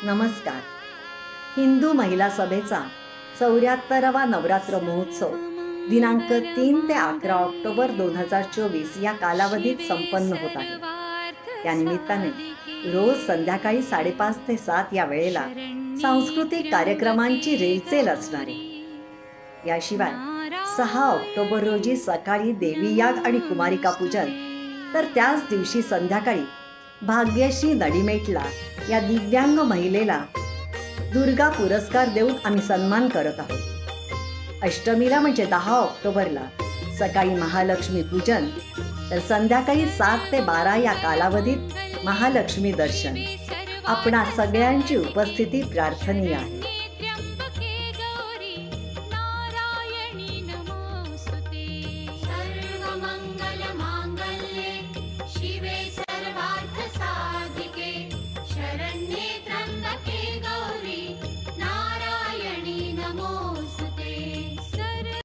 नमस्कार. हिंदू महिला सभेचा 74वा नवरात्र महोत्सव दिनांक 3 ते 11 ऑक्टोबर 2024 या कालावधीत संपन्न होत आहे. त्यानिमित्ताने रोज संध्याकाळी 5:30 ते 7 या वेळेला सांस्कृतिक कार्यक्रमांची रेलचेल असणार आहे. याशिवाय 6 ऑक्टोबर रोजी सकाळी देवीयाग आणि कुमारिका पूजन, तर त्याच दिवशी संध्याकाळी भाग्यश्री नडिमेटला या दिव्यांग महिलेला दुर्गा पुरस्कार देऊन आम्ही सन्मान करत आहोत. अष्टमीला म्हणजे 10 ऑक्टोबरला सकाळी महालक्ष्मी पूजन, तर संध्याकाळी 7 ते 12 या कालावधीत महालक्ष्मी दर्शन. आपणा सगळ्यांची उपस्थिती प्रार्थनीय आहे.